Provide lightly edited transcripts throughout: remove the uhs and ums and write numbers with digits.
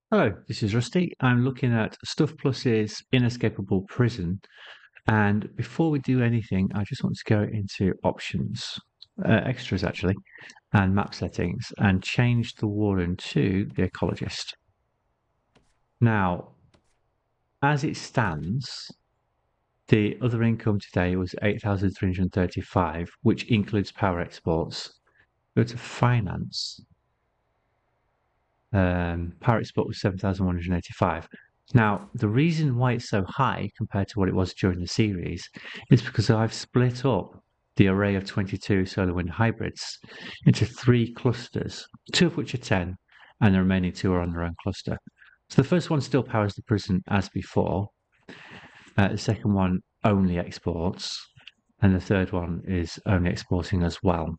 Hello, this is Rusty. I'm looking at Stuff Plus's Inescapable Prison. And before we do anything, I just want to go into options, extras actually, and map settings and change the warden to the Ecologist. Now, as it stands, the other income today was 8,335, which includes power exports. Go to finance. Power export was 7,185. Now, the reason why it's so high compared to what it was during the series is because I've split up the array of 22 solar wind hybrids into 3 clusters, 2 of which are 10, and the remaining 2 are on their own cluster. So the first one still powers the prison as before. The second one only exports, and the third one is only exporting as well.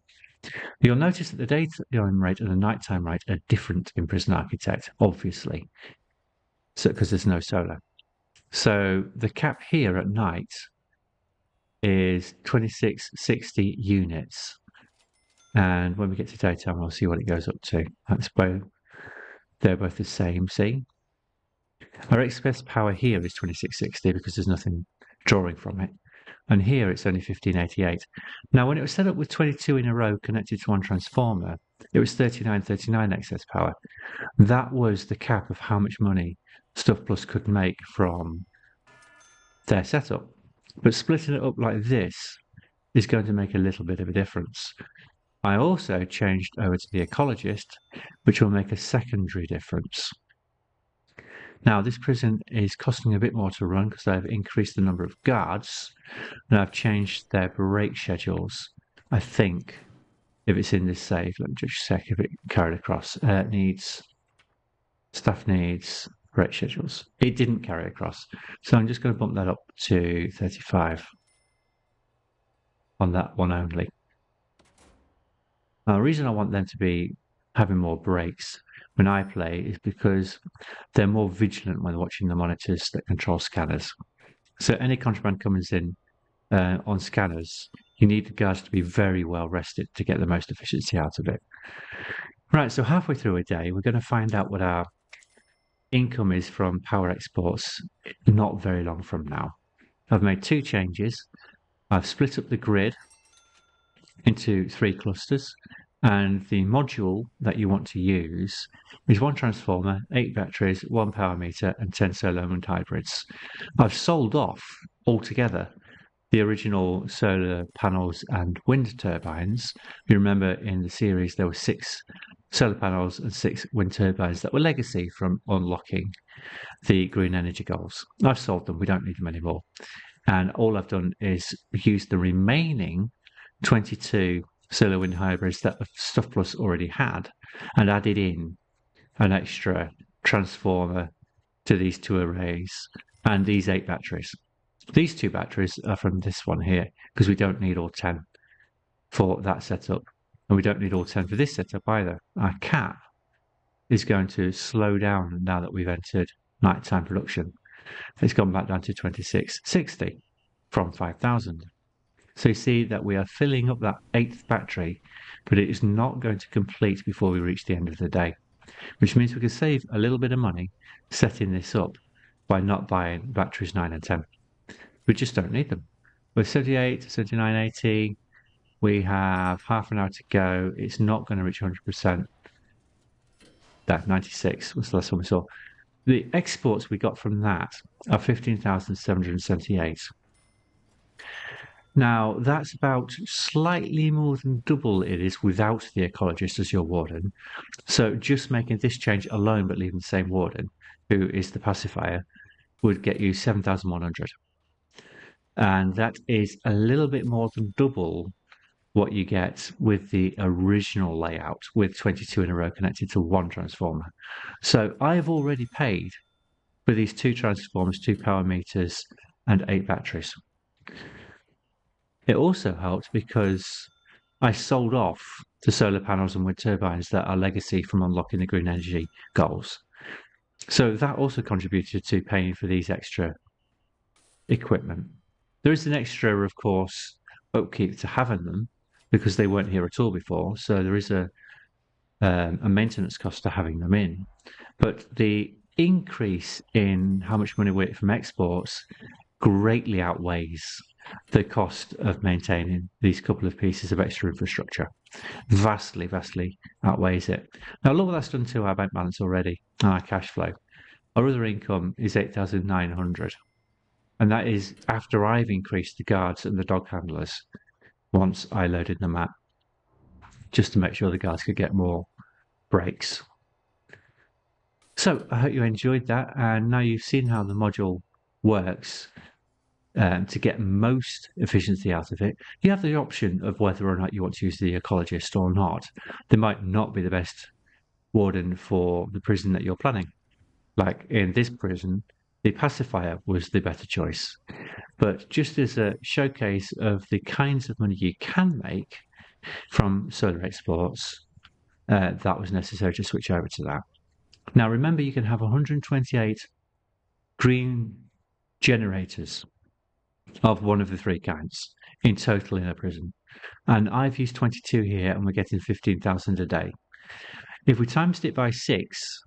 You'll notice that the daytime rate and the nighttime rate are different in Prison Architect, obviously, so because there's no solar. So the cap here at night is 2660 units. And when we get to daytime, we'll see what it goes up to. They're both the same, see? Our excess power here is 2660 because there's nothing drawing from it. And here it's only 1588. Now, when it was set up with 22 in a row connected to one transformer, it was 3939 excess power. That was the cap of how much money Stuff Plus could make from their setup. But splitting it up like this is going to make a little bit of a difference. I also changed over to the Ecologist, which will make a secondary difference. Now, this prison is costing a bit more to run because I've increased the number of guards and I've changed their break schedules. I think if it's in this save, let me just check if it carried across. Staff needs break schedules. It didn't carry across. So I'm just going to bump that up to 35 on that one only. Now, the reason I want them to be having more breaks when I play is because they're more vigilant when watching the monitors that control scanners. So any contraband comes in on scanners, you need the guards to be very well rested to get the most efficiency out of it. Right, so halfway through a day, we're going to find out what our income is from power exports not very long from now. I've made 2 changes. I've split up the grid into 3 clusters, and the module that you want to use is 1 transformer, 8 batteries, 1 power meter, and 10 solar wind hybrids. I've sold off altogether the original solar panels and wind turbines. You remember in the series there were 6 solar panels and 6 wind turbines that were legacy from unlocking the green energy goals. I've sold them, we don't need them anymore. And all I've done is use the remaining 22 solar wind hybrids that Stuff Plus already had and added in an extra transformer to these 2 arrays and these 8 batteries. These 2 batteries are from this one here because we don't need all 10 for that setup, and we don't need all 10 for this setup either. Our cap is going to slow down now that we've entered nighttime production. It's gone back down to 2660 from 5000. So you see that we are filling up that 8th battery, but it is not going to complete before we reach the end of the day, which means we can save a little bit of money setting this up by not buying batteries 9 and 10. We just don't need them. We're 78, 79, 80. We have half an hour to go. It's not going to reach 100%. That 96 was the last one we saw. The exports we got from that are 15,778. Now, that's about slightly more than double it is without the Ecologist as your warden. So just making this change alone, but leaving the same warden, who is the pacifier, would get you 7,100. And that is a little bit more than double what you get with the original layout with 22 in a row connected to 1 transformer. So I've already paid for these 2 transformers, 2 power meters, and 8 batteries. It also helped because I sold off the solar panels and wind turbines that are legacy from unlocking the green energy goals. So that also contributed to paying for these extra equipment. There is an extra, of course, upkeep to having them because they weren't here at all before. So there is a maintenance cost to having them in. But the increase in how much money we get from exports greatly outweighs the cost of maintaining these couple of pieces of extra infrastructure. Vastly, vastly outweighs it. Now, look what that's done to our bank balance already, our cash flow. Our other income is 8,900. And that is after I've increased the guards and the dog handlers once I loaded them at, just to make sure the guards could get more breaks. So I hope you enjoyed that. And now you've seen how the module works to get most efficiency out of it. You have the option of whether or not you want to use the Ecologist or not. They might not be the best warden for the prison that you're planning. Like in this prison, the pacifier was the better choice. But just as a showcase of the kinds of money you can make from solar exports, that was necessary to switch over to that. Now, remember, you can have 128 green generators of one of the three kinds in total in a prison. And I've used 22 here, and we're getting 15,000 a day. If we times it by 6,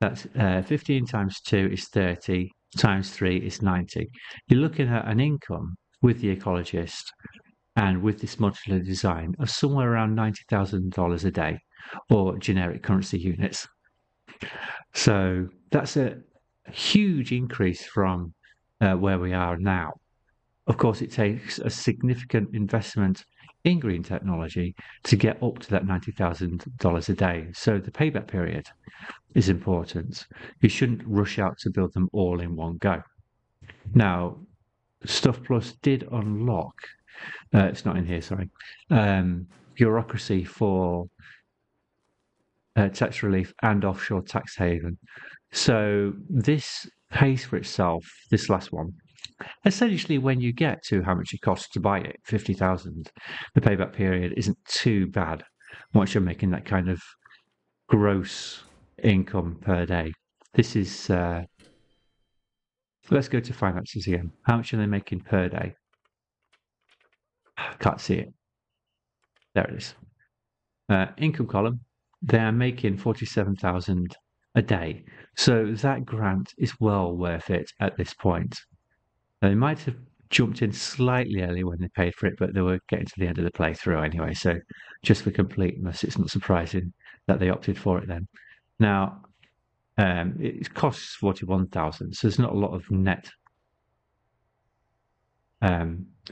that's 15 times 2 is 30, times 3 is 90. You're looking at an income with the Ecologist and with this modular design of somewhere around $90,000 a day, or generic currency units. So that's a huge increase from where we are now. Of course, it takes a significant investment in green technology to get up to that $90,000 a day. So the payback period is important. You shouldn't rush out to build them all in one go. Now, Stuff Plus did unlock, it's not in here, sorry, bureaucracy for tax relief and offshore tax haven. So this pays for itself, this last one. Essentially, when you get to how much it costs to buy it, 50,000, the payback period isn't too bad once you're making that kind of gross income per day. This is, let's go to finances again. How much are they making per day? Can't see it. There it is. Income column, they are making 47,000 a day. So that grant is well worth it at this point. They might have jumped in slightly early when they paid for it, but they were getting to the end of the playthrough anyway. So just for completeness, it's not surprising that they opted for it then. Now, it costs 41,000, so there's not a lot of net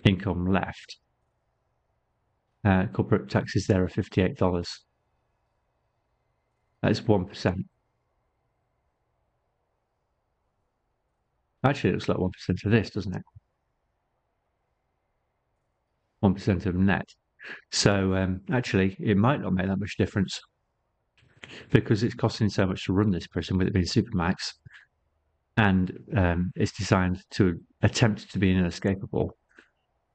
income left. Corporate taxes there are $58. That's 1%. Actually, it looks like 1% of this, doesn't it? 1% of net. So actually, it might not make that much difference because it's costing so much to run this prison with it being Supermax, and it's designed to attempt to be inescapable.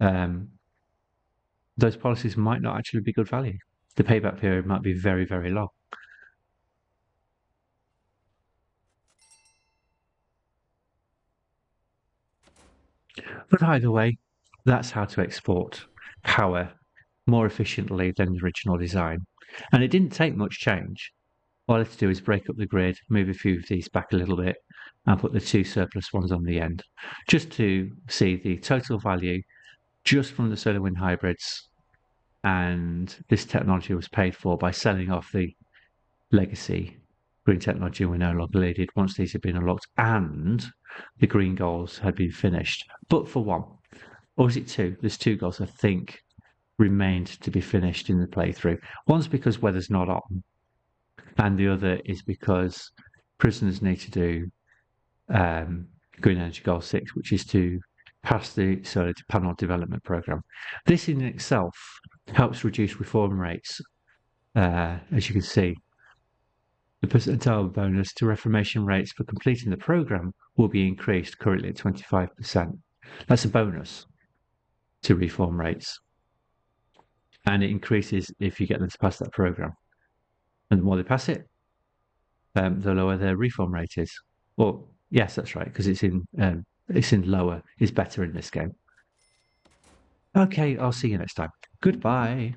Those policies might not actually be good value. The payback period might be very, very long. But either way, that's how to export power more efficiently than the original design. And it didn't take much change. All I had to do is break up the grid, move a few of these back a little bit, and put the two surplus ones on the end, just to see the total value just from the solar wind hybrids. And this technology was paid for by selling off the legacy green technology we no longer needed once these had been unlocked and the green goals had been finished. But for one, or is it two? There's two goals I think remained to be finished in the playthrough. One's because weather's not on, and the other is because prisoners need to do Green Energy Goal 6, which is to pass the solar panel development program. This in itself helps reduce reform rates, as you can see. The percentile bonus to reformation rates for completing the program will be increased, currently at 25%. That's a bonus to reform rates. And it increases if you get them to pass that program. And the more they pass it, the lower their reform rate is. Well, yes, that's right, because it's in lower is better in this game. Okay, I'll see you next time. Goodbye.